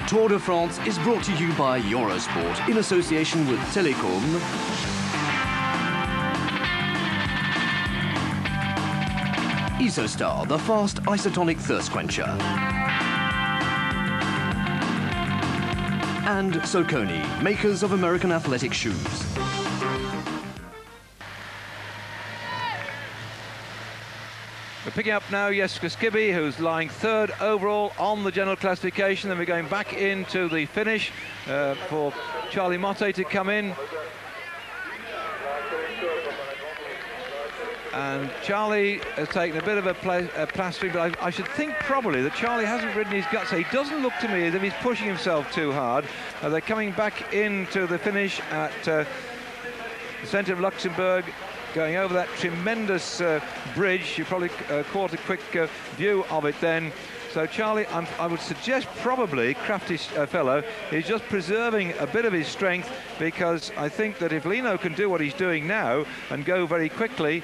Tour de France is brought to you by Eurosport in association with Telecom, Isostar, the fast isotonic thirst quencher, and Saucony, makers of American athletic shoes. We're picking up now Jessica Skibby, who's lying third overall on the general classification. Then we're going back into the finish for Charlie Motte to come in. And Charlie has taken a bit of a plastering, but I should think probably that Charlie hasn't ridden his guts. He doesn't look to me as if he's pushing himself too hard. They're coming back into the finish at the centre of Luxembourg, going over that tremendous bridge. You probably caught a quick view of it then. So Charlie, I would suggest probably, crafty fellow, is just preserving a bit of his strength, because I think that if Lino can do what he's doing now and go very quickly,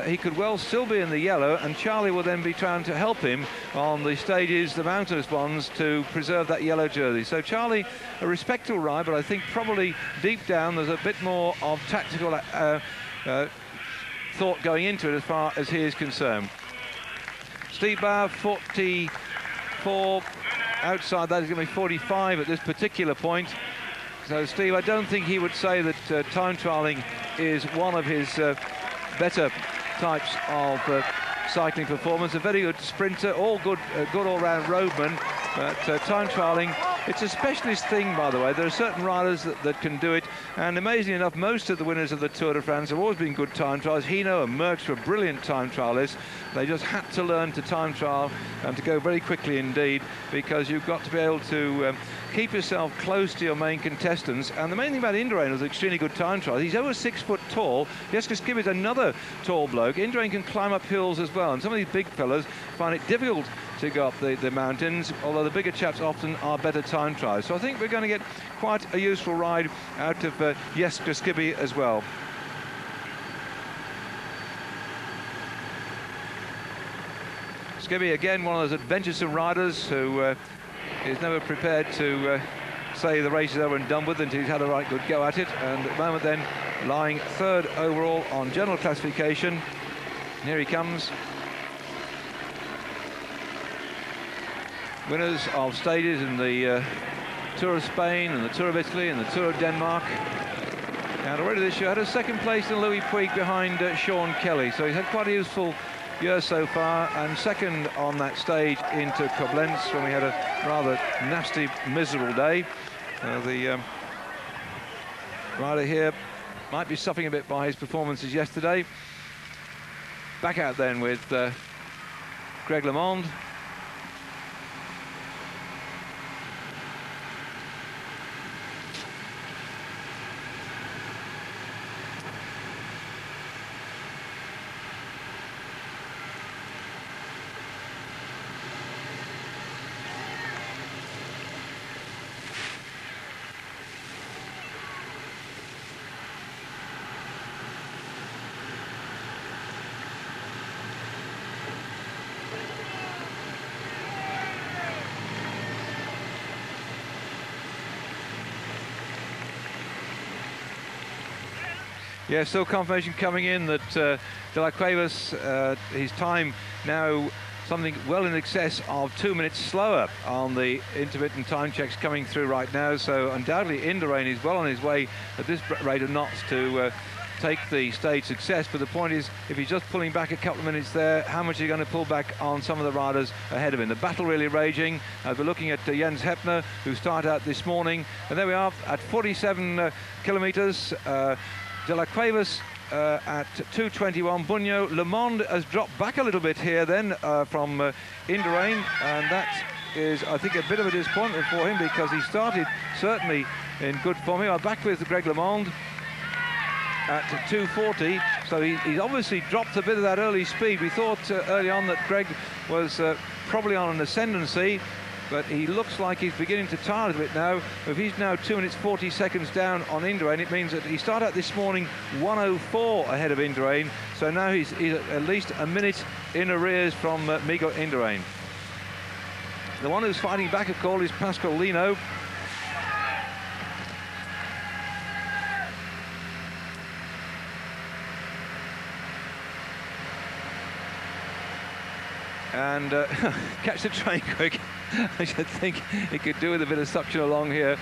he could well still be in the yellow, and Charlie will then be trying to help him on the stages, the mountainous ones, to preserve that yellow jersey. So Charlie, a respectable ride, but I think probably deep down there's a bit more of tactical thought going into it as far as he is concerned. Steve Bauer, 44, outside that is going to be 45 at this particular point. So Steve, I don't think he would say that time trialling is one of his better types of cycling performance. A very good sprinter, all good all-round roadman, but time trialling, it's a specialist thing, by the way. There are certain riders that can do it, and amazingly enough, most of the winners of the Tour de France have always been good time trials. Hino and Merckx were brilliant time trialists. They just had to learn to time trial and to go very quickly indeed, because you've got to be able to keep yourself close to your main contestants. And the main thing about Indurain was extremely good time trial. He's over 6 foot tall. Jessica Skibby is another tall bloke. Indurain can climb up hills as well, and some of these big fellas find it difficult to go up the mountains, although the bigger chaps often are better time trials. So I think we're going to get quite a useful ride out of Jessica Skibby as well. Skibby, again, one of those adventuresome riders who is never prepared to say the race is over and done with until he's had a right good go at it. And at the moment then, lying third overall on general classification. And here he comes. Winners of stages in the Tour of Spain and the Tour of Italy and the Tour of Denmark. And already this year had a second place in Louis Puig behind Sean Kelly. So he's had quite a useful year so far, and second on that stage into Koblenz when we had a rather nasty, miserable day. The rider here might be suffering a bit by his performances yesterday. Back out then with Greg LeMond. Yeah, still confirmation coming in that De La Cuevas, his time now something well in excess of 2 minutes slower on the intermittent time checks coming through right now. So undoubtedly Indurain is well on his way at this rate of knots to take the stage success. But the point is, if he's just pulling back a couple of minutes there, how much are you going to pull back on some of the riders ahead of him? The battle really raging. We're looking at Jens Heppner, who started out this morning. And there we are at 47 kilometres. De La Cuevas at 2:21. Bugno. LeMond has dropped back a little bit here then from Indurain, and that is, I think, a bit of a disappointment for him, because he started certainly in good form. Here, back with Greg LeMond at 2:40, so he's obviously dropped a bit of that early speed. We thought early on that Greg was probably on an ascendancy, but he looks like he's beginning to tire a bit now. If he's now 2 minutes 40 seconds down on Indurain, it means that he started out this morning 1:04 ahead of Indurain, so now he's at least a minute in arrears from Migo Indurain. The one who's fighting back, of course, is Pascal Lino. And catch the train quick. I should think he could do with a bit of suction along here.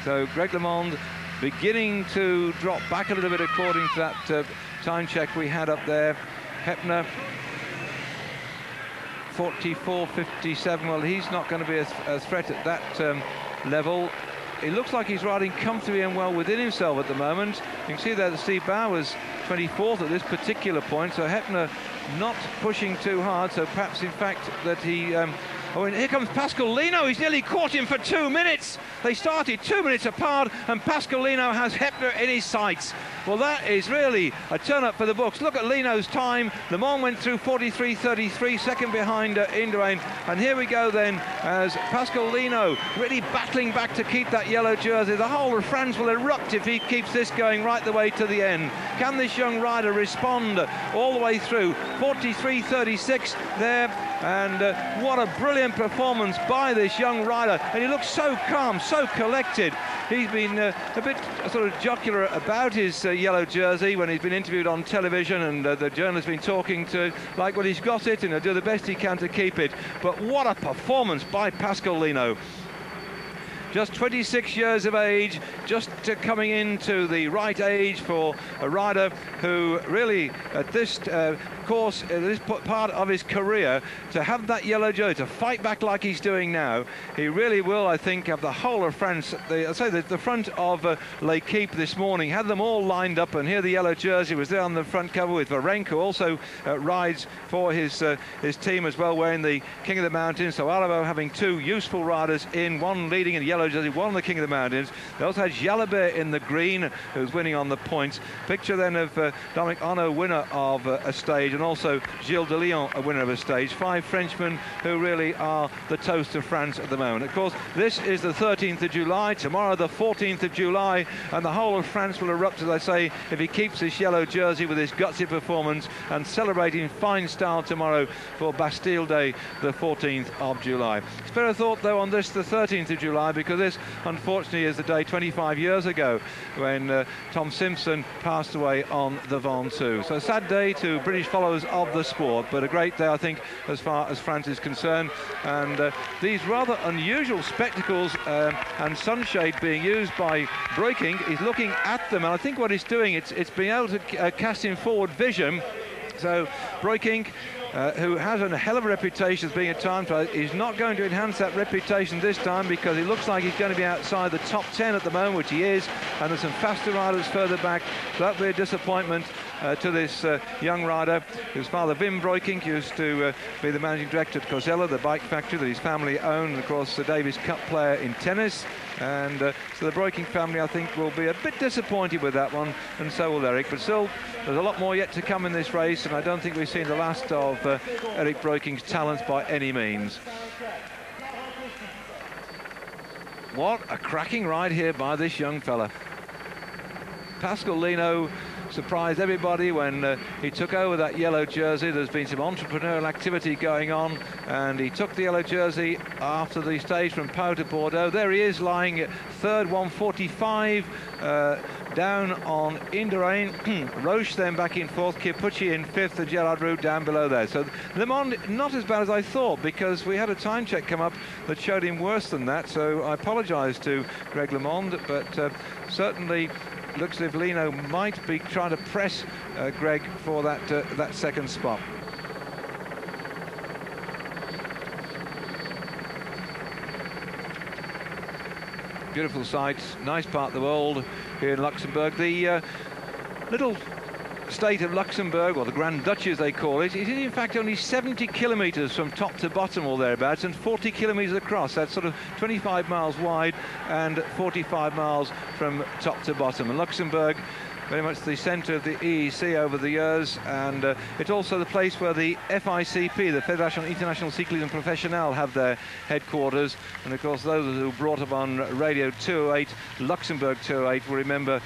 So Greg LeMond beginning to drop back a little bit according to that time check we had up there. Hepner 44.57. Well, he's not going to be a threat at that level. It looks like he's riding comfortably and well within himself at the moment. You can see there that Steve Bauer was 24th at this particular point, so Hepner not pushing too hard, so perhaps in fact that he oh, and here comes Pascal Lino. He's nearly caught him for 2 minutes. They started 2 minutes apart, and Pascal Lino has Hepner in his sights. Well, that is really a turn-up for the books. Look at Lino's time. Le Mans went through 43.33, second behind Indurain. And here we go then, as Pascal Lino really battling back to keep that yellow jersey. The whole of France will erupt if he keeps this going right the way to the end. Can this young rider respond all the way through? 43.36 there. And what a brilliant performance by this young rider. And he looks so calm, so collected. He's been a bit sort of jocular about his yellow jersey when he's been interviewed on television, and the journalist's been talking to like, well, he's got it and he'll do the best he can to keep it. But what a performance by Pascal Lino. Just 26 years of age, just coming into the right age for a rider who really at this course, this part of his career, to have that yellow jersey, to fight back like he's doing now, he really will, I think, have the whole of France. I'd say the front of L'Equipe this morning had them all lined up, and here the yellow jersey was there on the front cover with Varenko, also rides for his team as well, wearing the King of the Mountains. So Alabo having two useful riders in, one leading in yellow jersey, one the King of the Mountains. They also had Jalabert in the green, who's winning on the points. Picture then of Dominic Arnaud, winner of a stage, and also Gilles de Lyon, a winner of a stage. 5 Frenchmen who really are the toast of France at the moment. Of course, this is the 13th of July, tomorrow the 14th of July, and the whole of France will erupt, as I say, if he keeps this yellow jersey with his gutsy performance, and celebrating fine style tomorrow for Bastille Day, the 14th of July. Spare a thought, though, on this, the 13th of July, because this, unfortunately, is the day 25 years ago when Tom Simpson passed away on the Ventoux. So a sad day to British followers of the sport, but a great day, I think, as far as France is concerned. And these rather unusual spectacles and sunshade being used by Breaking, he's looking at them, and I think what he's doing, it's being able to cast in forward vision. So Breaking, who has a hell of a reputation as being a time trial, is not going to enhance that reputation this time, because it looks like he's going to be outside the top 10 at the moment, which he is, and there's some faster riders further back. So that'll be a disappointment to this young rider, whose father, Wim Breukink, used to be the managing director at Cosella, the bike factory that his family owned, and of course the Davis Cup player in tennis. And so the Breukink family, I think, will be a bit disappointed with that one, and so will Eric. But still, there's a lot more yet to come in this race, and I don't think we've seen the last of Eric Breukink's talents by any means. What a cracking ride here by this young fella. Pascal Lino surprised everybody when he took over that yellow jersey. There's been some entrepreneurial activity going on, and he took the yellow jersey after the stage from Pau to Bordeaux. There he is, lying at third, 145 down on Indurain. Roche then back in fourth, Chiappucci in fifth, and Gerard Roux down below there. So Le Mans not as bad as I thought, because we had a time check come up that showed him worse than that. So I apologise to Greg LeMond, but certainly looks as if Lino might be trying to press Greg for that second spot. Beautiful sight, nice part of the world here in Luxembourg. The little state of Luxembourg, or the Grand Duchy as they call it, is in fact only 70 kilometres from top to bottom or thereabouts, and 40 kilometres across. That's sort of 25 miles wide and 45 miles from top to bottom. And Luxembourg, very much the centre of the EEC over the years, and it's also the place where the FICP, the Fédération Internationale Cyclisme Professionnel, have their headquarters. And of course, those who brought up on Radio 208, Luxembourg 208, will remember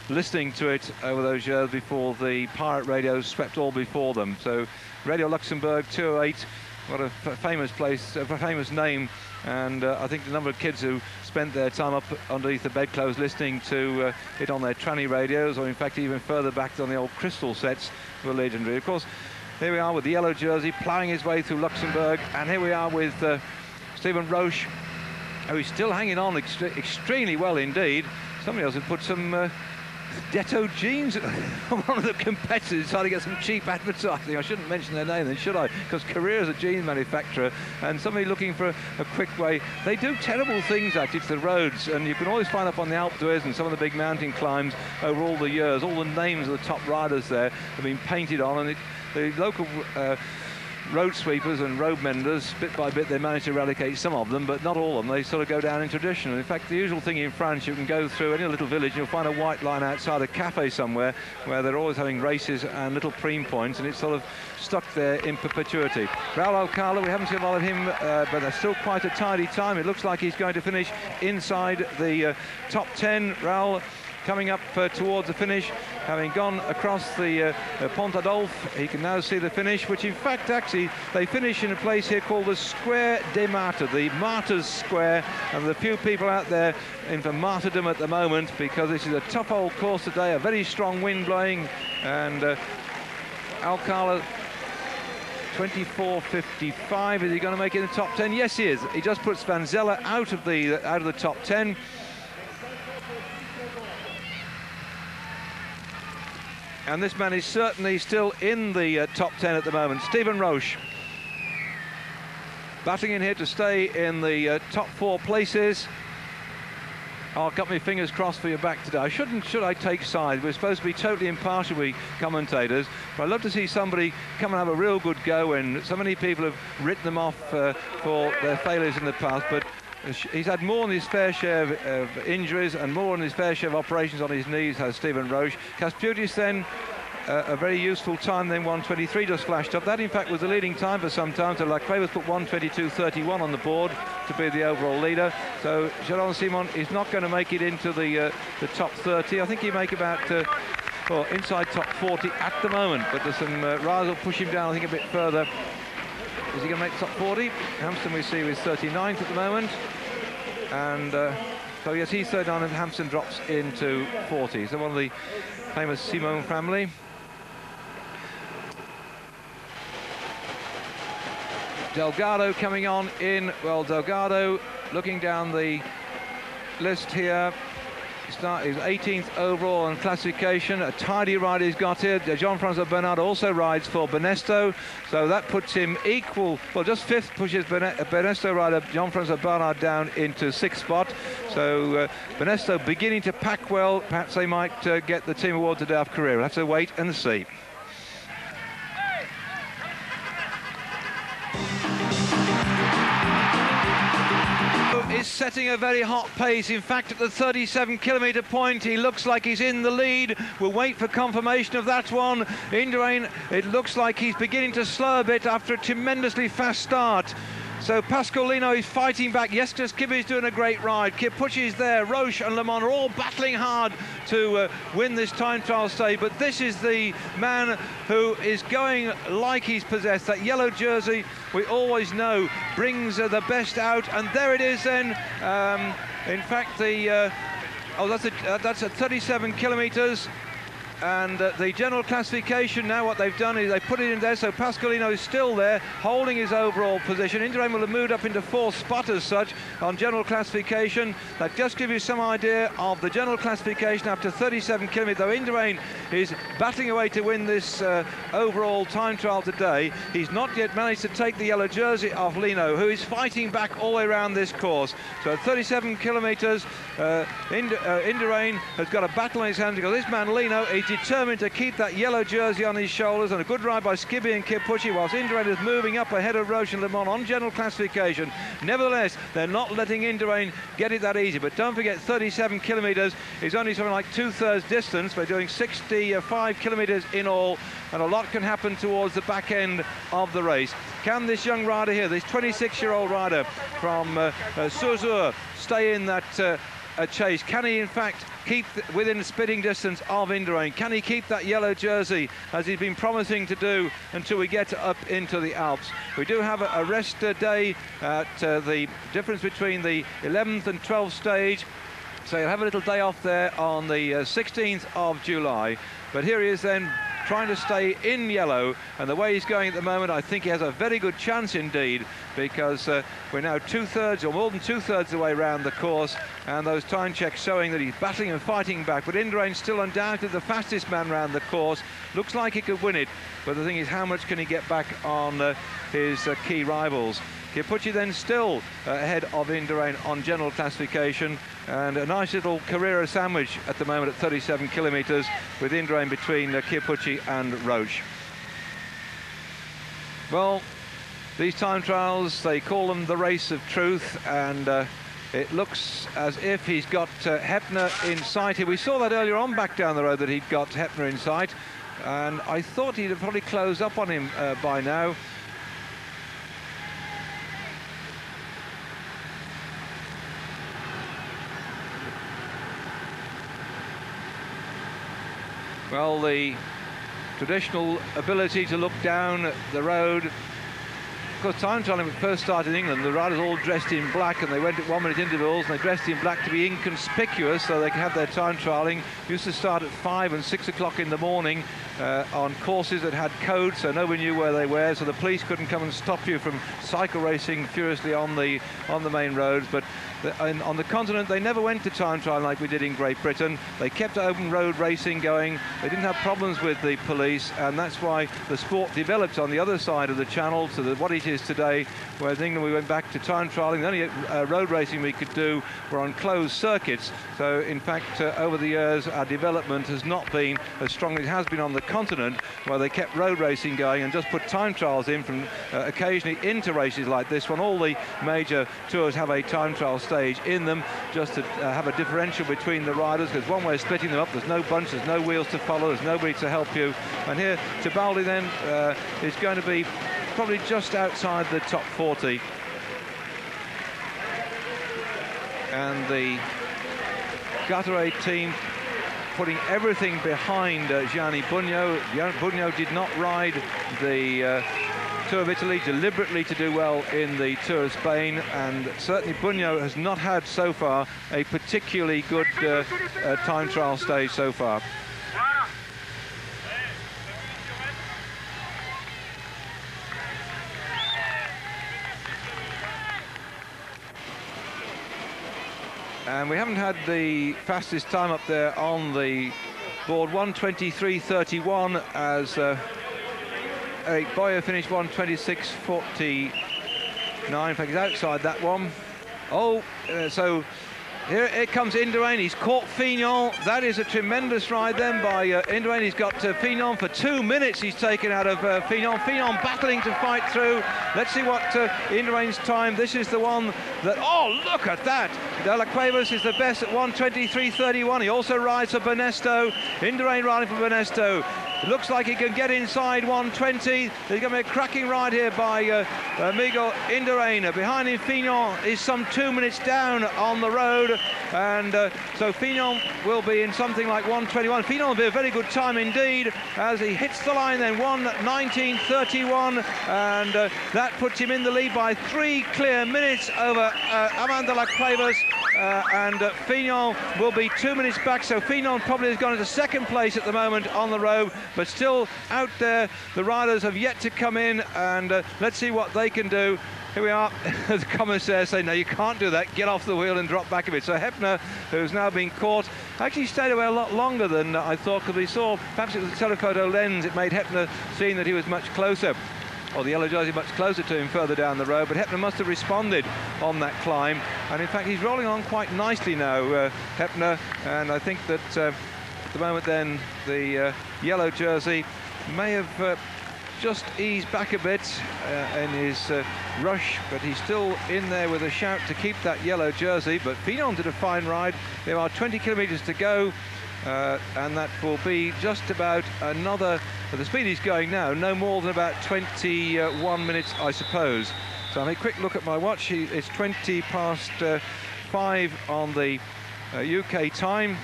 listening to it over those years before the pirate radios swept all before them. So Radio Luxembourg 208 what a famous place, a famous name. And I think the number of kids who spent their time up underneath the bedclothes listening to it on their tranny radios, or in fact even further back on the old crystal sets, were legendary. Of course, here we are with the yellow jersey, ploughing his way through Luxembourg, and here we are with Stephen Roche, who's still hanging on extremely well indeed. Somebody else had put some Detto jeans on one of the competitors, trying to get some cheap advertising. I shouldn't mention their name then, should I? Because Korea is a jeans manufacturer, and somebody looking for a quick way. They do terrible things actually to the roads, and you can always find up on the Alpe d'Huez and some of the big mountain climbs over all the years, all the names of the top riders there have been painted on, and the local road sweepers and road menders, bit by bit, they manage to eradicate some of them, but not all of them. They sort of go down in tradition. And in fact, the usual thing in France, you can go through any little village and you'll find a white line outside a cafe somewhere where they're always having races and little preen points, and it's sort of stuck there in perpetuity. Raul Alcala, we haven't seen a lot of him, but there's still quite a tidy time. It looks like he's going to finish inside the top 10. Raul coming up towards the finish, having gone across the Pont Adolphe. He can now see the finish, which in fact actually they finish in a place here called the Square des Martyrs, the Martyrs Square, and there are a few people out there in for martyrdom at the moment, because this is a tough old course today, a very strong wind blowing, and Alcala 24.55. Is he going to make it in the top 10? Yes, he is. He just puts Van Zelle out of the top 10. And this man is certainly still in the top 10 at the moment. Stephen Roche batting in here to stay in the top 4 places. I've got my fingers crossed for your back today. Should I take sides? We're supposed to be totally impartial, we commentators, but I'd love to see somebody come and have a real good go, and so many people have written them off for their failures in the past, but he's had more than his fair share of injuries and more than his fair share of operations on his knees, has Stephen Roche. Casputis then, a very useful time then, 1:23 just flashed up. That in fact was the leading time for some time, so Lacquet put 1:22.31 on the board to be the overall leader. So Jérôme Simon is not going to make it into the top 30. I think he make about well, inside top 40 at the moment, but there's some riders will push him down I think a bit further. Is he going to make the top 40? Hampson we see with 39th at the moment. And so yes, he's 39 and Hampson drops into 40. So one of the famous Simon family. Delgado coming on in. Well, Delgado looking down the list here. He's 18th overall on classification. A tidy ride he's got here. Jean-Francois Bernard also rides for Benesto, so that puts him equal. Well, just 5th pushes Benesto rider Jean-Francois Bernard down into 6th spot. So Benesto beginning to pack well. Perhaps they might get the team award today of career. We'll have to wait and see. Is setting a very hot pace. In fact, at the 37-kilometre point, he looks like he's in the lead. We'll wait for confirmation of that one. Indurain, it looks like he's beginning to slow a bit after a tremendously fast start. So Pascal Lino is fighting back. Yes, because Kibbe is doing a great ride. Kipucci is there. Roche and Le Mans are all battling hard to win this time trial stage. But this is the man who is going like he's possessed. That yellow jersey, we always know, brings the best out. And there it is then. In fact, that's at 37 kilometres. And the general classification now, what they've done is they put it in there, so Pascalino is still there, holding his overall position. Indurain will have moved up into 4th spot as such on general classification. That just gives you some idea of the general classification after 37 kilometres. Though Indurain is battling away to win this overall time trial today, he's not yet managed to take the yellow jersey off Lino, who is fighting back all the way around this course. So at 37 kilometres, Indurain has got a battle in his hands, because this man Lino is determined to keep that yellow jersey on his shoulders, and a good ride by Skibby and Kipucci, whilst Indurain is moving up ahead of Roche and Le Mans on general classification. Nevertheless, they're not letting Indurain get it that easy, but don't forget 37 kilometres is only something like 2/3 distance. We're doing 65 kilometres in all, and a lot can happen towards the back end of the race. Can this young rider here, this 26-year-old rider from Saussure, stay in that a chase. Can he in fact keep within spitting distance of Indurain? Can he keep that yellow jersey as he's been promising to do until we get up into the Alps? We do have a rest day at the difference between the 11th and 12th stage, so you'll have a little day off there on the 16th of July. But here he is then, trying to stay in yellow, and the way he's going at the moment, I think he has a very good chance indeed, because we're now 2/3 or more than 2/3 the way around the course, and those time checks showing that he's battling and fighting back. But Indurain's still undoubtedly the fastest man around the course. Looks like he could win it, but the thing is, how much can he get back on his key rivals? Kiyuchi then still ahead of Indurain on general classification, and a nice little Carrera sandwich at the moment at 37 kilometres with Indurain between Kiyuchi and Roche. Well, these time trials, they call them the race of truth, and it looks as if he's got Hepner in sight here. We saw that earlier on back down the road that he'd got Hepner in sight, and I thought he'd have probably closed up on him by now. Well, the traditional ability to look down the road. Of course, time trialing when it first started in England, the riders all dressed in black, and they went at 1 minute intervals, and they dressed in black to be inconspicuous so they could have their time trialing. Used to start at 5 and 6 o'clock in the morning on courses that had codes, so nobody knew where they were, so the police couldn't come and stop you from cycle racing furiously on the main roads. But on the continent, they never went to time trial like we did in Great Britain. They kept open road racing going. They didn't have problems with the police, and that's why the sport developed on the other side of the channel to what it is today, whereas in England we went back to time trialing. The only road racing we could do were on closed circuits. So in fact, over the years, our development has not been as strong as it has been on the continent, where they kept road racing going and just put time trials in from occasionally into races like this one. All the major tours have a time trial stage in them, just to have a differential between the riders, because one way of splitting them up, there's no bunch, there's no wheels to follow, there's nobody to help you. And here Tebaldi then is going to be probably just outside the top 40, and the Gatorade team putting everything behind Gianni Bugno. Bugno did not ride the Tour of Italy deliberately to do well in the Tour of Spain, and certainly Bugno has not had so far a particularly good time trial stage so far. And we haven't had the fastest time up there on the board, 1:23.31, as Eric Boyer finished 1:26.49. In fact, he's outside that one. Oh, so here comes Indurain. He's caught Fignon. That is a tremendous ride then by Indurain. He's got Fignon for 2 minutes. He's taken out of Fignon. Fignon battling to fight through. Let's see what Indurain's time. This is the one that, oh, look at that. De La Cuevas is the best at 1:23.31. He also rides for Bernesto. Indurain riding for Bernesto. It looks like he can get inside 1:20. There's going to be a cracking ride here by Miguel Indurain. Behind him, Fignon is some 2 minutes down on the road, and so Fignon will be in something like 1:21. Fignon will be a very good time indeed as he hits the line then, 1:19.31, and that puts him in the lead by 3 clear minutes over Armand de la Cuevas, and Fignon will be 2 minutes back, so Fignon probably has gone into second place at the moment on the road, but still out there. The riders have yet to come in, and let's see what they can do. Here we are. The commissaire saying, no, you can't do that, get off the wheel and drop back a bit. So Hepner, who's now been caught, actually stayed away a lot longer than I thought, because we saw, perhaps it was a telephoto lens, it made Hepner seem that he was much closer, or the yellow jersey much closer to him further down the road, but Hepner must have responded on that climb, and in fact he's rolling on quite nicely now, Hepner, and I think that at the moment then the yellow jersey may have just eased back a bit in his rush, but he's still in there with a shout to keep that yellow jersey. But Fignon did a fine ride. There are 20 kilometres to go, and that will be just about another, at the speed he's going now, no more than about 21 minutes, I suppose. So I'll make a quick look at my watch. It's 20 past 5 on the UK time.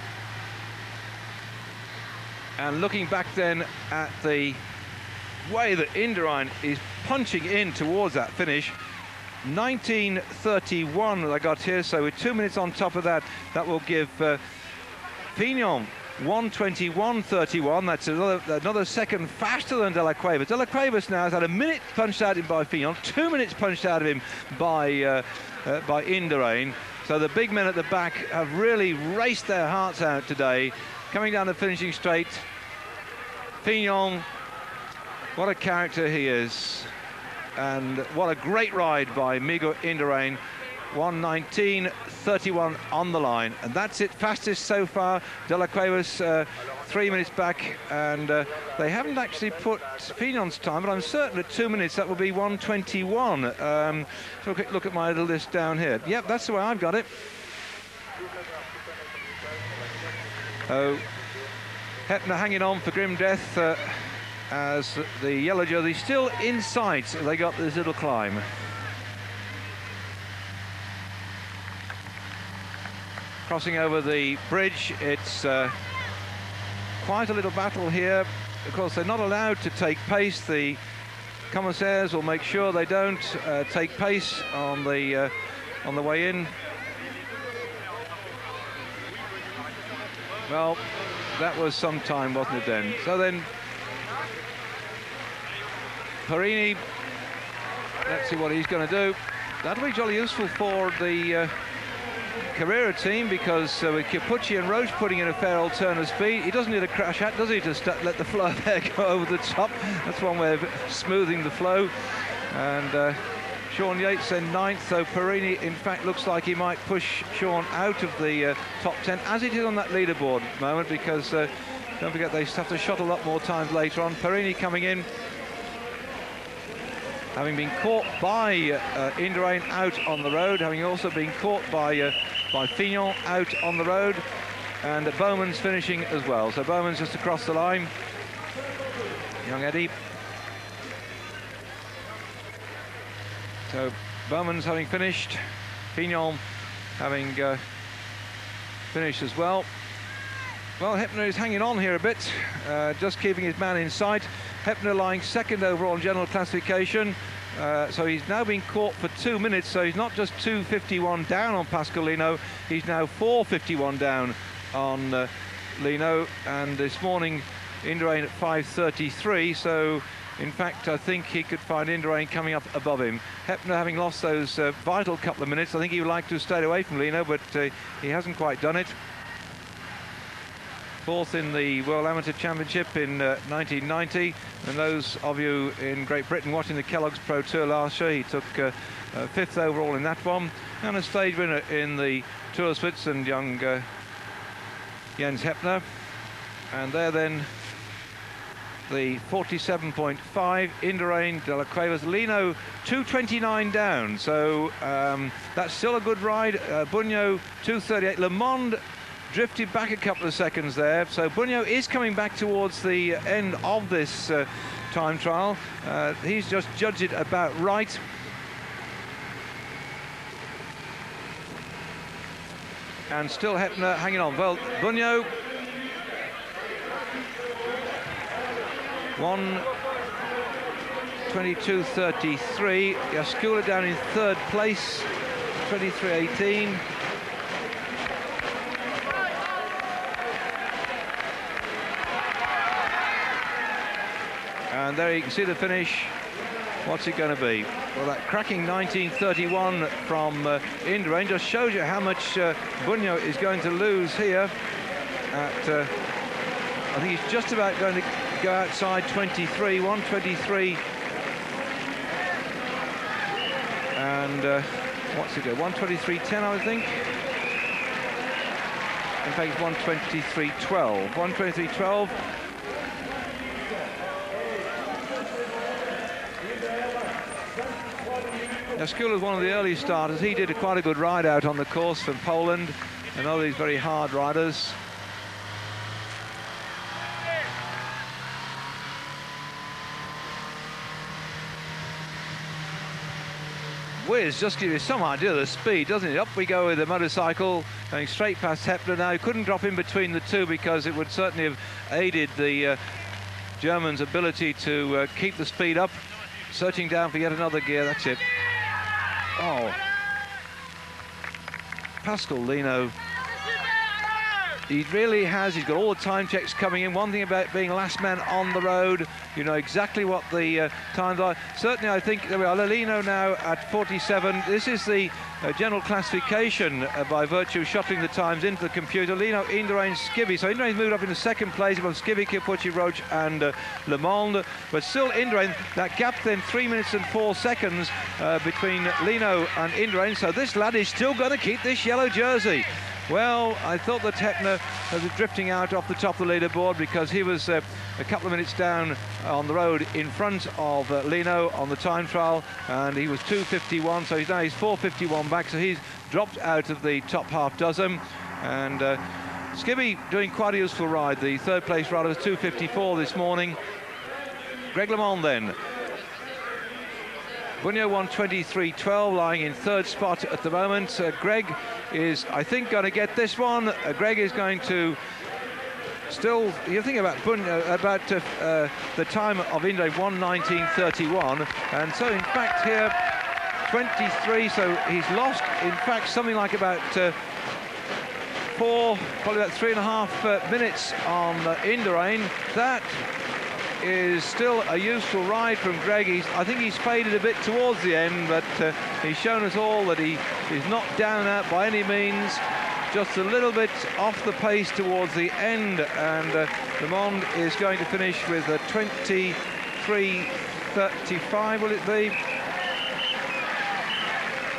And looking back then at the way that Indurain is punching in towards that finish, 19:31 that I got here, so with 2 minutes on top of that, that will give Fignon 1:21.31. That's another second faster than De La Cuevas. De La Cuevas now has had a minute punched out of him by Fignon, 2 minutes punched out of him by Indurain. So the big men at the back have really raced their hearts out today. Coming down the finishing straight, Fignon, what a character he is. And what a great ride by Miguel Indurain. 1:19.31 on the line, and that's it, fastest so far. De La Cuevas 3 minutes back, and they haven't actually put Fignon's time, but I'm certain at 2 minutes that will be 1:21. So a quick look at my little list down here. Yep, that's the way I've got it. Oh, Hepner hanging on for grim death as the yellow jersey still in sight. They got this little climb. Crossing over the bridge, it's quite a little battle here. Of course, they're not allowed to take pace. The commissaires will make sure they don't take pace on the way in. Well, that was some time, wasn't it then? So then, Perini, let's see what he's going to do. That'll be jolly useful for the Carrera team, because with Capucci and Roche putting in a fair old turn of speed, he doesn't need a crash hat, does he, to let the flow of air go over the top. That's one way of smoothing the flow. And Sean Yates in ninth, so Perini in fact looks like he might push Sean out of the top 10, as it is on that leaderboard at the moment, because don't forget they have to shot a lot more times later on. Perini coming in, having been caught by Indurain out on the road, having also been caught by Fignon out on the road, and Bowman's finishing as well. So Bowman's just across the line. Young Eddie. So Bowman's having finished, Fignon having finished as well. Well, Hepner is hanging on here a bit, just keeping his man in sight. Hepner lying second overall in general classification. So he's now been caught for 2 minutes, so he's not just 2:51 down on Pascal Lino, he's now 4:51 down on Lino. And this morning, Indurain at 5:33, so in fact, I think he could find Indurain coming up above him. Hepner having lost those vital couple of minutes, I think he would like to have stayed away from Lino, but he hasn't quite done it. Fourth in the World Amateur Championship in 1990, and those of you in Great Britain watching the Kellogg's Pro Tour last year, he took fifth overall in that one, and a stage winner in the Tour of Switzerland, young Jens Hepner. And there then the 47.5, Indurain, De La Cuevas, Lino 2:29 down, so that's still a good ride. Bugno 2:38, Le Monde drifted back a couple of seconds there, so Bugno is coming back towards the end of this time trial. He's just judged it about right. And still Hepner hanging on. Well, Bugno 1:22.33. Yaskula down in third place, 23:18. And there you can see the finish. What's it going to be? Well, that cracking 19:31 from Indurain just shows you how much Bugno is going to lose here. At I think he's just about going to go outside 23, 1:23. And what's it go? 1:23.10, I would think. In fact, it's 1:23.12. 1:23.12. Skula's one of the early starters. He did quite a good ride out on the course from Poland, and all these very hard riders. whiz just gives you some idea of the speed, doesn't it? Up we go with the motorcycle, going straight past Hepler now. He couldn't drop in between the two because it would certainly have aided the German's ability to keep the speed up. Searching down for yet another gear, that's it. Oh. Pascal Lino. He really has. He's got all the time checks coming in. One thing about being last man on the road, you know exactly what the times are. Certainly, I think there we are. Lino now at 47. This is the general classification by virtue of shuttling the times into the computer. Lino, Indurain, Skibby. So Indurain's moved up into second place above Skibby, Kipucci, Roche, and Le Monde. But still, Indurain, that gap then 3 minutes and 4 seconds between Lino and Indurain. So this lad is still going to keep this yellow jersey. Well, I thought that Hepner was drifting out off the top of the leaderboard because he was a couple of minutes down on the road in front of Lino on the time trial, and he was 2:51, so he's 4:51 back, so he's dropped out of the top half dozen. And Skibby doing quite a useful ride. The third place rider was 2:54 this morning. Greg LeMond then. Bunyo 1:23.12, lying in third spot at the moment. Greg is, I think, going to get this one. Greg is going to still, you think about Bunyo, about the time of Indurain 1:19.31, and so in fact here 23, so he's lost in fact something like about probably about 3.5 minutes on Indurain. That is still a useful ride from Greg. I think he's faded a bit towards the end, but he's shown us all that he is not down and out by any means, just a little bit off the pace towards the end, and Le Monde is going to finish with a 23:35, will it be?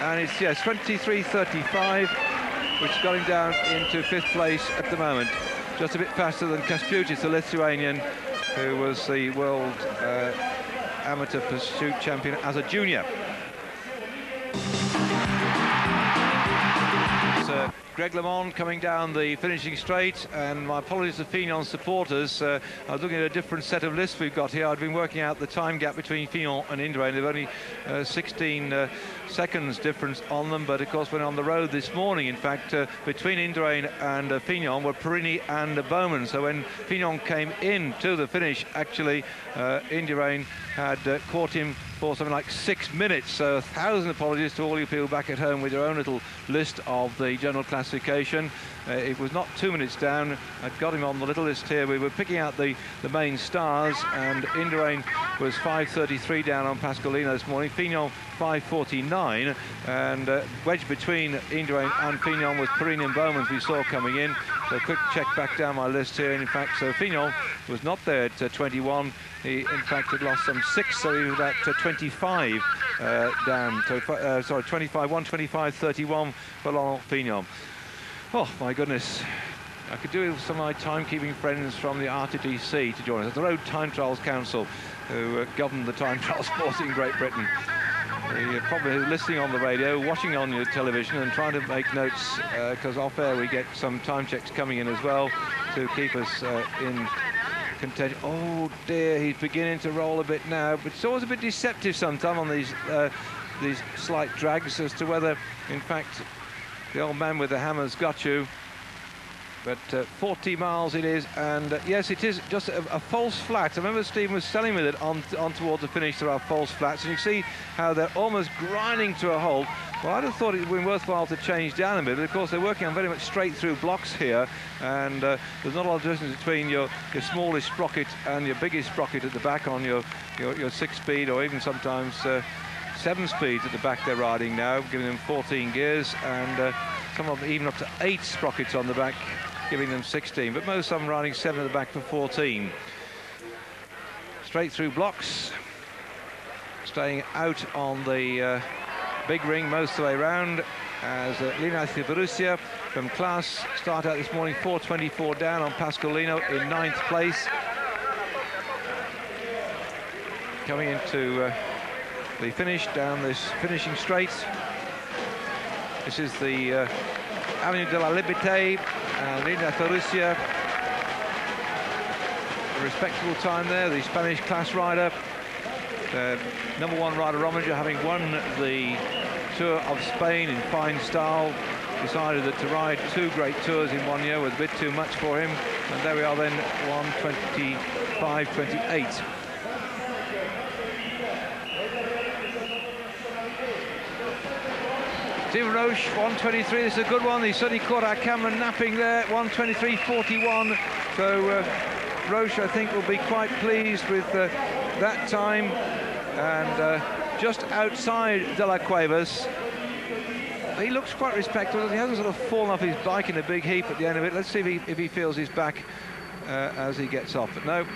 And it's, yes, 23:35, which got him down into fifth place at the moment, just a bit faster than Kasputis, the Lithuanian, who was the world amateur pursuit champion as a junior. So Greg LeMond coming down the finishing straight, and my apologies to Fignon supporters. I was looking at a different set of lists we've got here. I'd been working out the time gap between Fignon and Indurain. They've only 16 seconds difference on them, but of course when on the road this morning, in fact, between Indurain and Fignon were Perini and Bowman. So when Fignon came in to the finish, actually Indurain had caught him for something like 6 minutes. So 1,000 apologies to all you people back at home with your own little list of the general classification. It was not 2 minutes down. I'd got him on the little list here. We were picking out the main stars, and Indurain was 5:33 down on Pascal Lino this morning. Fignon 5:49, and wedged between Indurain and Fignon was Perini and Bowman, we saw coming in. So quick check back down my list here, and in fact, so Fignon was not there at 21. He, in fact, had lost some 6, so he was about 25 down. So, sorry, 25, 1:25.31 for Laurent Fignon. Oh, my goodness. I could do with some of my timekeeping friends from the RTDC to join us. The Road Time Trials Council, who govern the time trial sport in Great Britain. You're probably listening on the radio, watching on your television, and trying to make notes, because off air we get some time checks coming in as well to keep us in contention. Oh dear, he's beginning to roll a bit now, but it's always a bit deceptive sometimes on these slight drags as to whether, in fact, the old man with the hammer's got you. But 40 miles it is, and yes, it is just a false flat. I remember Stephen was selling with it on towards the finish. There are false flats, and you see how they're almost grinding to a halt. Well, I'd have thought it would have been worthwhile to change down a bit, but of course they're working on very much straight through blocks here, and there's not a lot of distance between your smallest sprocket and your biggest sprocket at the back on your 6-speed, or even sometimes 7 speeds at the back they're riding now, giving them 14 gears, and some of them even up to 8 sprockets on the back, giving them 16, but most of them riding 7 at the back for 14. Straight through blocks, staying out on the big ring most of the way around, as Lino Borussia from Class start out this morning 4:24 down on Pascal Lino in 9th place. Coming into the finish down this finishing straight. This is the Avenue de la Liberté, and Lino Borussia, a respectable time there, the Spanish class rider. #1 rider Rominger, having won the Tour of Spain in fine style. Decided that to ride 2 great tours in 1 year was a bit too much for him. And there we are then, 1:25.28. Stephen Roche, 1:23, this is a good one. He suddenly caught our camera napping there, 1:23.41. So Roche, I think, will be quite pleased with that time. And just outside De La Cuevas, he looks quite respectable. He hasn't sort of fallen off his bike in a big heap at the end of it. Let's see if he feels his back as he gets off. But no.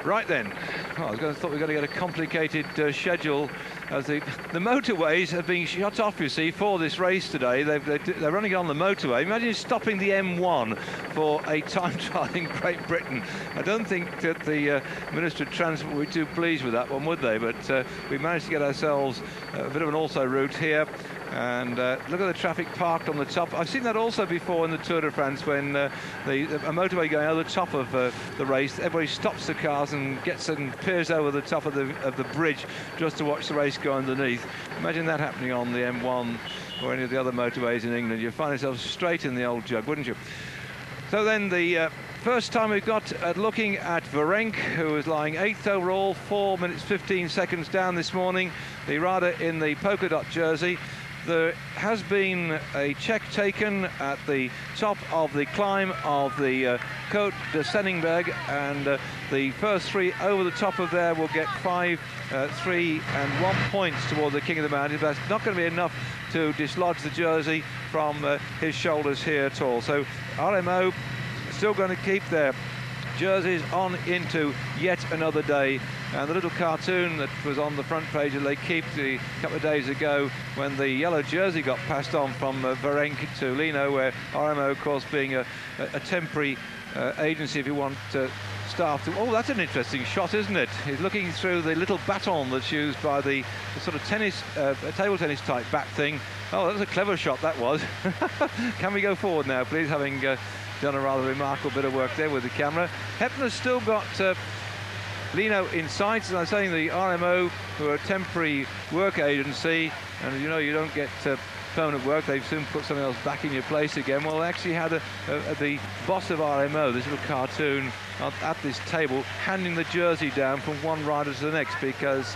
Right then, I was going to thought we were going to get a complicated schedule, as the motorways have been shut off, you see, for this race today. They're running on the motorway. Imagine stopping the M1 for a time trial in Great Britain. I don't think that the Minister of Transport would be too pleased with that one, would they? But we managed to get ourselves a bit of an also route here. And look at the traffic parked on the top. I've seen that also before in the Tour de France, when a motorway going over the top of the race, everybody stops the cars and gets and peers over the top of the bridge just to watch the race go underneath. Imagine that happening on the M1 or any of the other motorways in England. You'd find yourself straight in the old jug, wouldn't you? So then the first time we've got looking at Varenk, who was lying 8th overall, 4 minutes 15 seconds down this morning. The rider in the polka dot jersey. There has been a check taken at the top of the climb of the Côte de Senningberg, and the first 3 over the top of there will get 5, 3 and 1 points toward the King of the Mountains. But that's not going to be enough to dislodge the jersey from his shoulders here at all. So RMO still going to keep their jerseys on into yet another day. And the little cartoon that was on the front page of Les Keeps a couple of days ago, when the yellow jersey got passed on from Varenk to Lino, where RMO, of course, being a temporary agency, if you want staff to... Oh, that's an interesting shot, isn't it? He's looking through the little baton that's used by the sort of tennis, table tennis type bat thing. Oh, that was a clever shot, that was. Can we go forward now, please, having done a rather remarkable bit of work there with the camera. Hepner's still got Lino in sight, as I was saying, the RMO, who are a temporary work agency, and you know you don't get permanent work, they soon put something else back in your place again. Well, they actually had the boss of RMO, this little cartoon, at this table, handing the jersey down from one rider to the next, because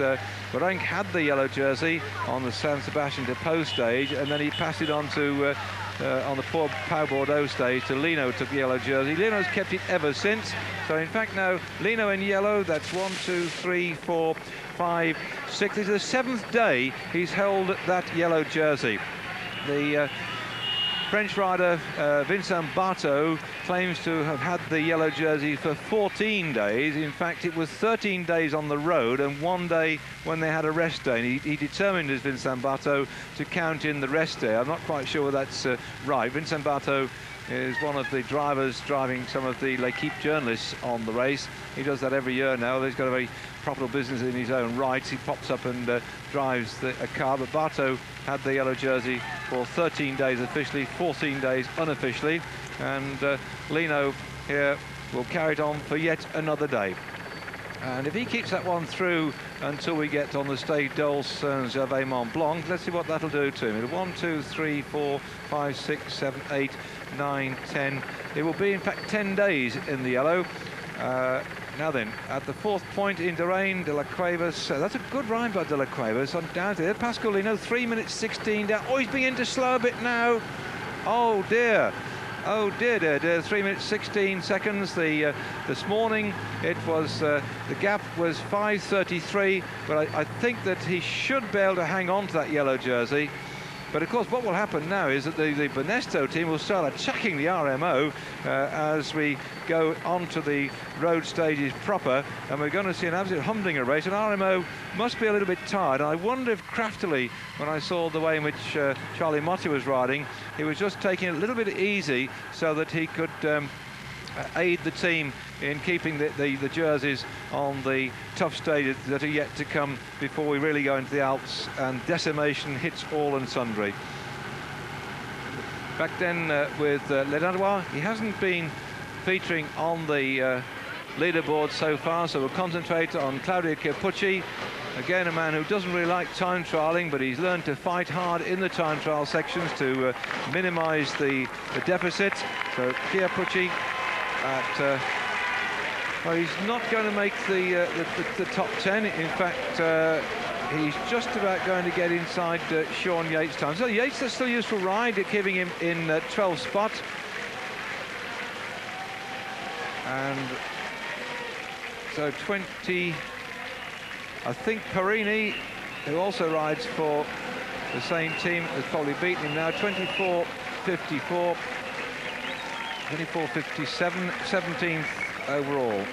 Varenk had the yellow jersey on the San Sebastian Depot stage, and then he passed it on to on the Pau Bordeaux stage to Lino, took the yellow jersey. Lino's kept it ever since. So in fact now Lino in yellow, that's 1, 2, 3, 4, 5, 6. This is the 7th day he's held that yellow jersey. The French rider Vincent Barteau claims to have had the yellow jersey for 14 days. In fact, it was 13 days on the road and 1 day when they had a rest day. And he determined, as Vincent Barteau, to count in the rest day. I'm not quite sure whether that's right. Vincent Barteau is one of the drivers driving some of the L'Equipe journalists on the race. He does that every year now. He's got a very profitable business in his own right. He pops up and drives a car. But Barteau had the yellow jersey for 13 days officially, 14 days unofficially. And Lino here will carry it on for yet another day. And if he keeps that one through until we get on the Stade d'Ols Saint-Gervais Mont Blanc, let's see what that'll do to him. 1, 2, 3, 4, 5, 6, 7, 8, 9, 10. It will be, in fact, 10 days in the yellow. Now then, at the 4th point, Indurain, De La Cuevas. That's a good ride by De La Cuevas, undoubtedly. Pascal Lino, 3 minutes 16 down. Oh, he's beginning to slow a bit now. Oh, dear. Oh dear, dear, dear. 3 minutes 16 seconds. This morning it was the gap was 5:33, but I think that he should be able to hang on to that yellow jersey. But of course, what will happen now is that the Banesto team will start attacking the RMO as we go on to the road stages proper, and we're going to see an absolute humdinger race. And RMO must be a little bit tired. I wonder if craftily, when I saw the way in which Charlie Motti was riding, he was just taking it a little bit easy so that he could aid the team in keeping the jerseys on the tough stages that are yet to come before we really go into the Alps and decimation hits all and sundry. Back then with Le Danois, he hasn't been featuring on the leaderboard so far, so we'll concentrate on Claudio Chiappucci. Again, a man who doesn't really like time trialling, but he's learned to fight hard in the time trial sections to minimise the deficit. So Chiappucci at... well, he's not going to make the top 10. In fact, he's just about going to get inside Sean Yates' time. So Yates, that's still a useful ride, keeping him in 12th spot. And so 20... I think Perini, who also rides for the same team, has probably beaten him now. 24.54, 24.57, 17th overall.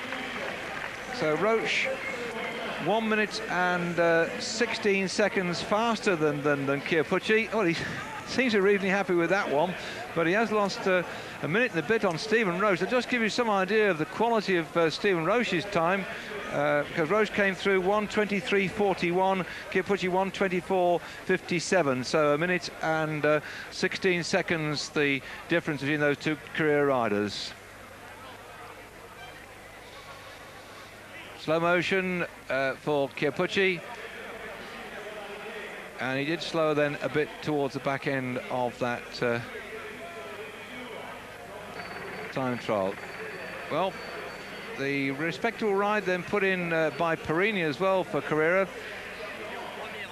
So Roche, 1 minute and 16 seconds faster than Chiappucci. Oh, he seems to be reasonably happy with that one, but he has lost a minute and a bit on Stephen Roche. I'll just give you some idea of the quality of Stephen Roche's time. Because Roche came through 1:23.41, Chiappucci 1:24.57, so a minute and 16 seconds the difference between those two career riders. Slow motion for Chiappucci, and he did slow then a bit towards the back end of that time trial. Well, the respectable ride then put in by Perini as well for Carrera,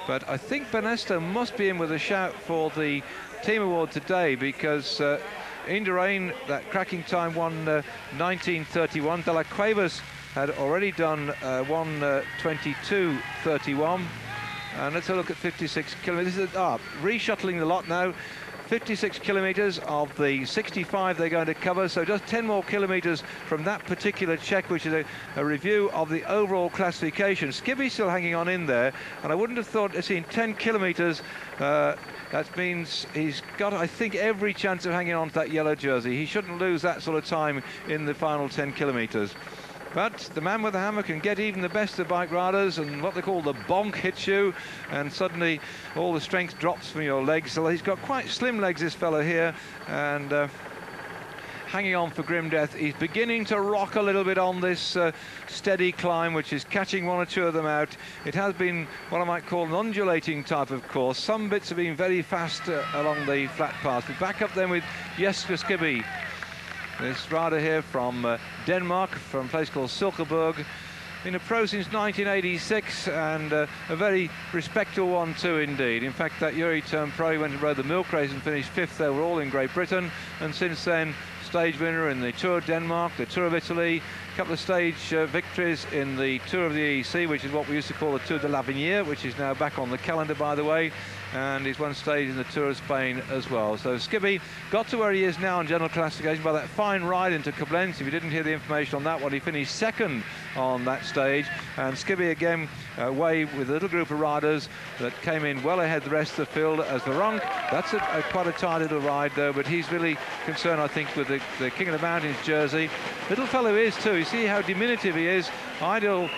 but I think Benesto must be in with a shout for the team award today, because Indurain, that cracking time, won 19.31. De La Cuevas had already done 1:22.31, and let's have a look at 56 kilometres. This is reshuttling the lot now. 56 kilometres of the 65 they're going to cover, so just 10 more kilometres from that particular check, which is a review of the overall classification. Skibby's still hanging on in there, and I wouldn't have thought to seen 10 kilometres. That means he's got, I think, every chance of hanging on to that yellow jersey. He shouldn't lose that sort of time in the final 10 kilometres. But the man with the hammer can get even the best of bike riders, and what they call the bonk hits you, and suddenly all the strength drops from your legs. So he's got quite slim legs, this fellow here, and hanging on for grim death. He's beginning to rock a little bit on this steady climb, which is catching one or two of them out. It has been what I might call an undulating type of course. Some bits have been very fast along the flat path. We're back up then with Jesper Skibby. This rider here from Denmark, from a place called Silkeborg. Been a pro since 1986, and a very respectable one too indeed. In fact, that year he turned pro, he went and rode the milk race and finished 5th overall in Great Britain, and since then stage winner in the Tour of Denmark, the Tour of Italy, a couple of stage victories in the Tour of the EEC, which is what we used to call the Tour de l'Avenir, which is now back on the calendar, by the way, and he's won stage in the Tour of Spain as well. So Skibby got to where he is now in general classification by that fine ride into Koblenz. If you didn't hear the information on that one, he finished 2nd on that stage, and Skibby again away with a little group of riders that came in well ahead the rest of the field. As Varonk, that's quite a tight little ride though, but he's really concerned, I think, with the King of the Mountains jersey. Little fellow is too. You see how diminutive he is. Ideal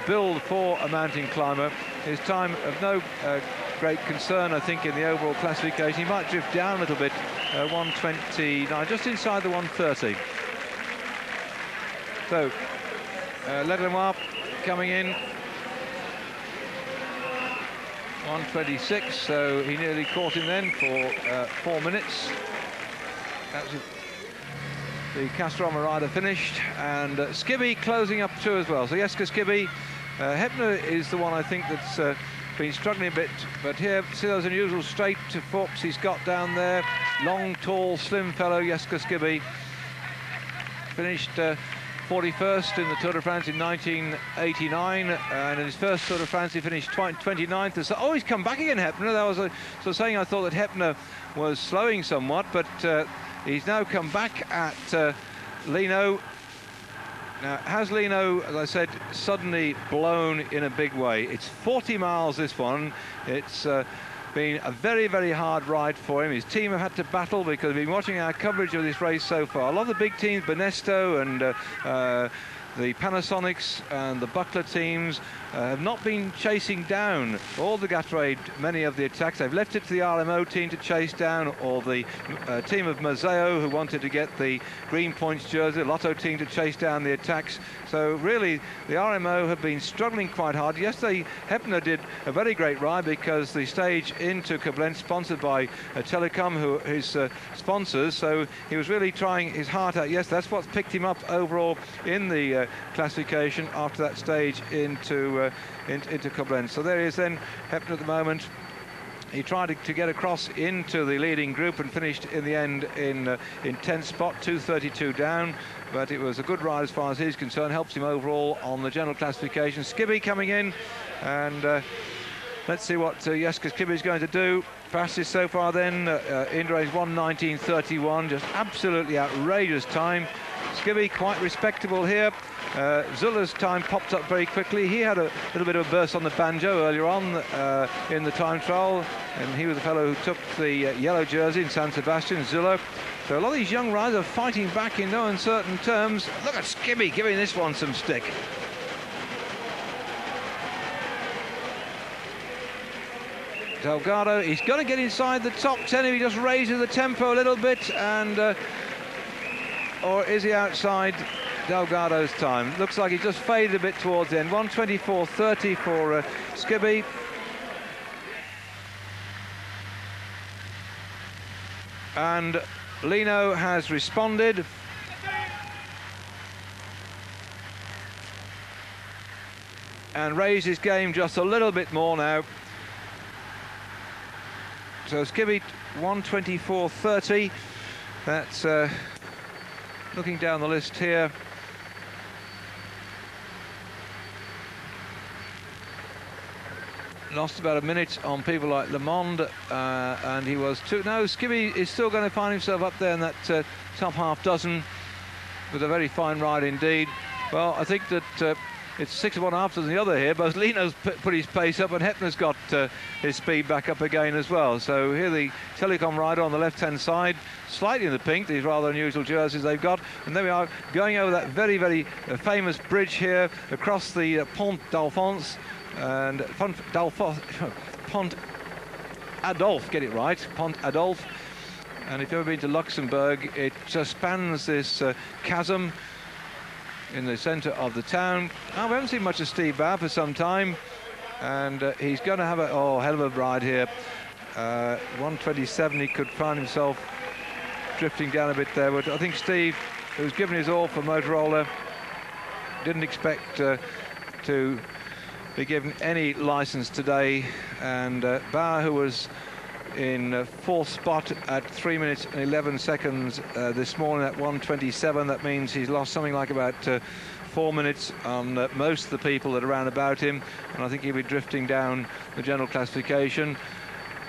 build for a mountain climber. His time of no great concern, I think, in the overall classification. He might drift down a little bit, 1:29, just inside the 1:30. So Ledlenoir coming in 1:26, so he nearly caught him then for 4 minutes. That's the Castorama rider finished, and Skibby closing up too as well. So Jesper Skibby, Hepner is the one I think that's been struggling a bit, but here, see those unusual straight forks he's got down there. Long, tall, slim fellow, Jesper Skibby. Finished 41st in the Tour de France in 1989, and in his first Tour de France he finished 29th. So, oh, he's come back again, Hepner. That was so saying I thought that Hepner was slowing somewhat, but he's now come back at Lino. Now, has Lino, as I said, suddenly blown in a big way? It's 40 miles, this one. It's been a very, very hard ride for him. His team have had to battle because we've been watching our coverage of this race so far. A lot of the big teams, Benesto and the Panasonics and the Buckler teams have not been chasing down all the Gatorade, many of the attacks. They've left it to the RMO team to chase down, or the team of Mazzeo, who wanted to get the green points jersey, Lotto team to chase down the attacks. So really, the RMO have been struggling quite hard. Yesterday, Hepner did a very great ride, because the stage into Koblenz, sponsored by Telecom, who his sponsors, so he was really trying his heart out. Yes, that's what's picked him up overall in the classification after that stage into Koblenz. So there he is then, Hepner at the moment. He tried to get across into the leading group and finished in the end in 10th spot, 2:32 down. But it was a good ride as far as he's concerned. Helps him overall on the general classification. Skibby coming in, and let's see what Jeske Skibby is going to do. Fastest so far then, Indurain's 1:19.31, just absolutely outrageous time. Skibby quite respectable here. Zulla's time popped up very quickly. He had a little bit of a burst on the banjo earlier on in the time trial, and he was the fellow who took the yellow jersey in San Sebastian, Zulla. So a lot of these young riders are fighting back in no uncertain terms. Look at Skibby giving this one some stick. Delgado, he's got to get inside the top 10 if he just raises the tempo a little bit, and or is he outside Delgado's time? Looks like he just faded a bit towards the end. 1:24.30 for Skibby. And Lino has responded. And raised his game just a little bit more now. So Skibby 1:24.30. That's looking down the list here. Lost about a minute on people like Le Monde, and he was two. No, Skibby is still going to find himself up there in that top half dozen with a very fine ride indeed. Well, I think that it's 6 of one, half dozen the other here. Both Lino's put his pace up, and Hepner's got his speed back up again as well. So here the Telecom rider on the left-hand side, slightly in the pink, these rather unusual jerseys they've got. And there we are, going over that very, very famous bridge here across the Pont d'Alphonse, and Pont Adolphe, get it right, Pont Adolphe. And if you've ever been to Luxembourg, it just spans this chasm in the centre of the town. Oh, we haven't seen much of Steve Bauer for some time, and he's going to have a hell of a ride here. 1:27, he could find himself drifting down a bit there, but I think Steve, who's given his all for Motorola, didn't expect to be given any license today. And Bauer, who was in fourth spot at 3 minutes and 11 seconds this morning at 1:27. That means he's lost something like about 4 minutes on most of the people that are around about him, and I think he'll be drifting down the general classification.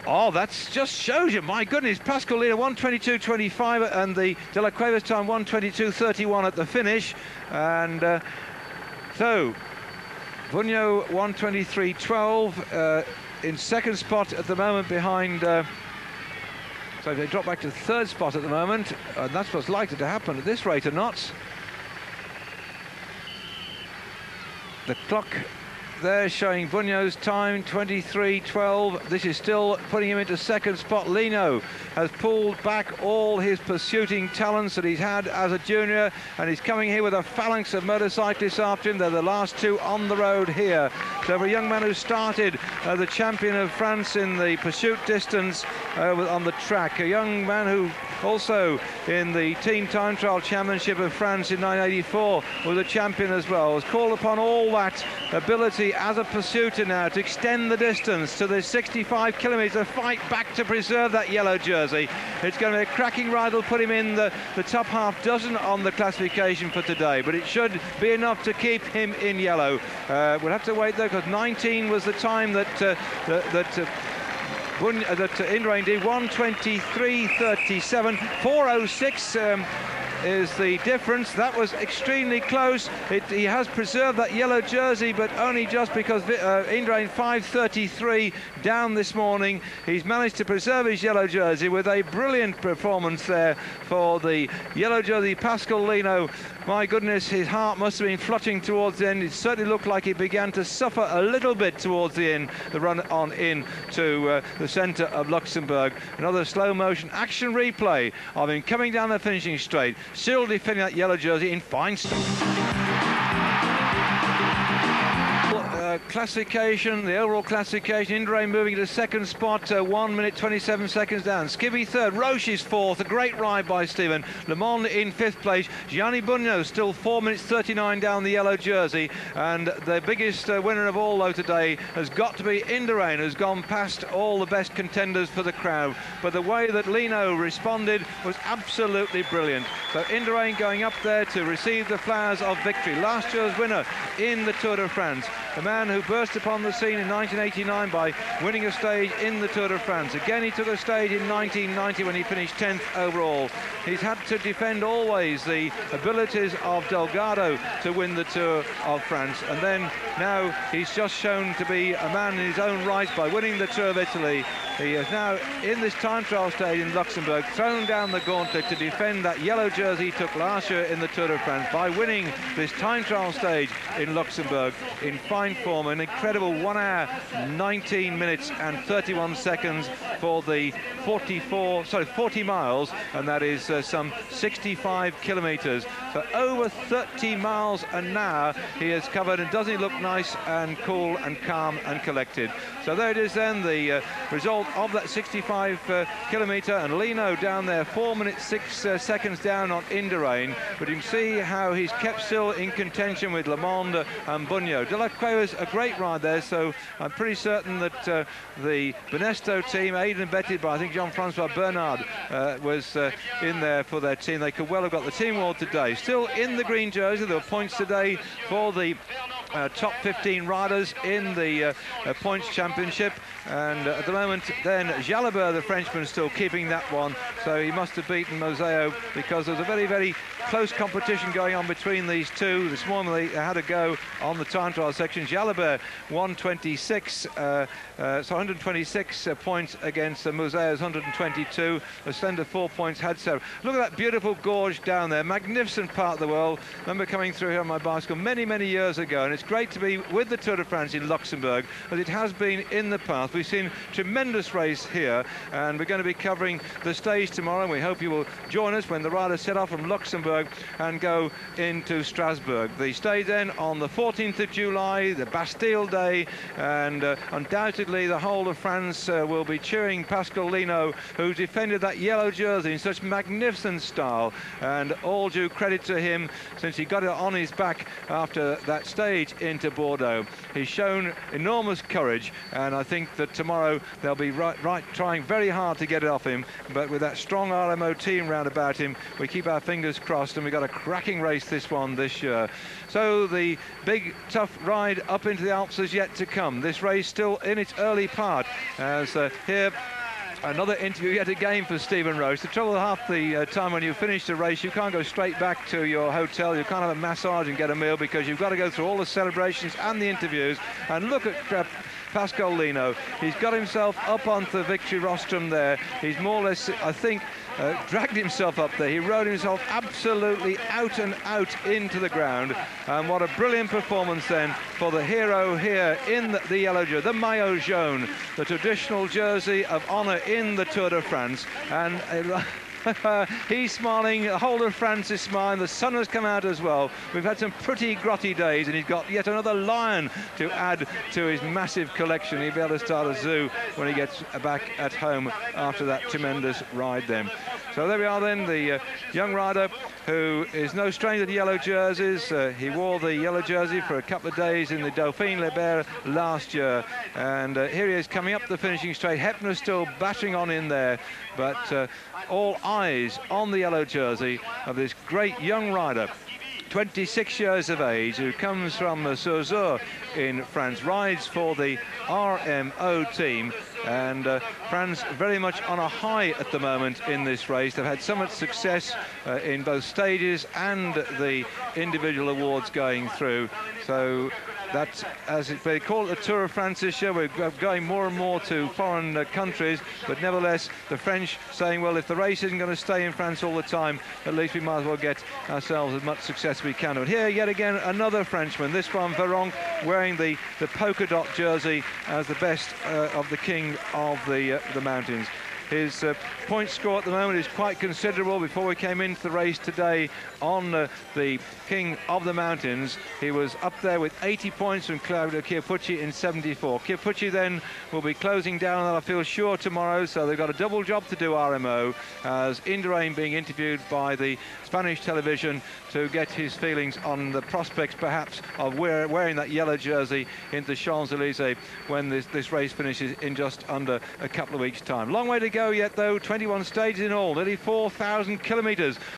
Oh, that just shows you, my goodness, Pascal Lino 1:22.25, and the De La Cueva's time 1:22.31 at the finish. And so Vunio 1:23.12 in second spot at the moment behind, so they drop back to third spot at the moment, and that's what's likely to happen at this rate of knots. The clock there showing Vunio's time 23.12. This is still putting him into second spot. Lino has pulled back all his pursuing talents that he's had as a junior, and he's coming here with a phalanx of motorcyclists after him. They're the last two on the road here. So for a young man who started the champion of France in the pursuit distance on the track, a young man who also in the Team Time Trial Championship of France in 1984 was a champion as well, was called upon all that ability as a pursuiter now to extend the distance to the 65 kilometre fight back to preserve that yellow jersey. It's going to be a cracking ride. Will put him in the top half dozen on the classification for today, but it should be enough to keep him in yellow. We'll have to wait though, because 19 was the time that Indurain did. 1:23.37, 4:06 is the difference. That was extremely close. He has preserved that yellow jersey, but only just because Indurain 5:33 down this morning. He's managed to preserve his yellow jersey with a brilliant performance there for the yellow jersey, Pascal Lino. My goodness, his heart must have been fluttering towards the end. It certainly looked like he began to suffer a little bit towards the end, the run on in to the centre of Luxembourg. Another slow motion action replay of him coming down the finishing straight, still defending that yellow jersey in fine classification, the overall classification. Indurain moving to second spot, 1 minute 27 seconds down. Skibby third, Roche is fourth. A great ride by Stephen. Le Monde in fifth place. Gianni Bugno still 4 minutes 39 down the yellow jersey. And the biggest winner of all, though, today has got to be Indurain, who's gone past all the best contenders for the crowd. But the way that Lino responded was absolutely brilliant. So Indurain going up there to receive the flowers of victory. Last year's winner in the Tour de France. The man who burst upon the scene in 1989 by winning a stage in the Tour de France. Again, he took a stage in 1990 when he finished 10th overall. He's had to defend always the abilities of Delgado to win the Tour of France. And then now he's just shown to be a man in his own right by winning the Tour of Italy. He is now in this time trial stage in Luxembourg, thrown down the gauntlet to defend that yellow jersey he took last year in the Tour de France by winning this time trial stage in Luxembourg in fine form. An incredible 1 hour, 19 minutes and 31 seconds for the 40 miles, and that is some 65 kilometres. So over 30 miles an hour he has covered, and doesn't he look nice and cool and calm and collected? So there it is then, the result of that 65 kilometre, and Lino down there 4 minutes 6 seconds down on Indurain, but you can see how he's kept still in contention with Le Monde and Bugno. De La Cueva's a great ride there, so I'm pretty certain that the Benesto team, aided and abetted by I think Jean-Francois Bernard, was in there for their team. They could well have got the team award today. Still in the green jersey, there were points today for the top 15 riders in the points championship, and at the moment then Jalabert, the Frenchman, still keeping that one, so he must have beaten Moseo, because there was a very, very close competition going on between these two. This morning they had a go on the time trial section. Jalabert 126, so 126 points against Moseo's 122. A slender 4 points had so. Look at that beautiful gorge down there, magnificent part of the world. I remember coming through here on my bicycle many, many years ago, and it's great to be with the Tour de France in Luxembourg, as it has been in the past. We've seen tremendous race here, and we're going to be covering the stage tomorrow, and we hope you will join us when the riders set off from Luxembourg and go into Strasbourg. The stage then on the 14th of July, the Bastille Day, and undoubtedly the whole of France will be cheering Pascal Lino, who defended that yellow jersey in such magnificent style, and all due credit to him, since he got it on his back after that stage into Bordeaux. He's shown enormous courage, and I think that tomorrow they'll be trying very hard to get it off him, but with that strong RMO team round about him, we keep our fingers crossed, and we've got a cracking race this year. So the big tough ride up into the Alps is yet to come. This race still in its early part, as here another interview yet again for Stephen Roche. The trouble, half the time when you finish the race, you can't go straight back to your hotel. You can't have a massage and get a meal, because you've got to go through all the celebrations and the interviews. And look at Pascal Lino. He's got himself up onto the victory rostrum there. He's more or less, I think, dragged himself up there. He rode himself absolutely out and out into the ground, and what a brilliant performance then for the hero here in the yellow jersey, the maillot jaune, the traditional jersey of honour in the Tour de France. And he's smiling, the whole of France is smiling, the sun has come out as well. We've had some pretty grotty days, and he's got yet another lion to add to his massive collection. He'll be able to start a zoo when he gets back at home after that tremendous ride then. So there we are then, the young rider who is no stranger to yellow jerseys. He wore the yellow jersey for a couple of days in the Dauphiné Libert last year, and here he is coming up the finishing straight. Hepner still battering on in there, but all eyes on the yellow jersey of this great young rider, 26 years of age, who comes from Saussure in France, rides for the RMO team, And France very much on a high at the moment in this race. They've had so much success in both stages and the individual awards going through. So that's, as they call it, the Tour of France this year. We're going more and more to foreign countries, but nevertheless the French saying, well, if the race isn't going to stay in France all the time, at least we might as well get ourselves as much success as we can. But here yet again another Frenchman, this one Veron, wearing the polka dot jersey as the best of the king of the mountains. His point score at the moment is quite considerable. Before we came into the race today on the King of the Mountains, he was up there with 80 points from Claudio Chiappucci in 74. Chiappucci then will be closing down, I feel sure, tomorrow, so they've got a double job to do, RMO, as Indurain being interviewed by the Spanish television to get his feelings on the prospects, perhaps, of wearing that yellow jersey into Champs-Élysées when this race finishes in just under a couple of weeks' time. Long way to go yet, though. 21 stages in all, nearly 4,000 kilometres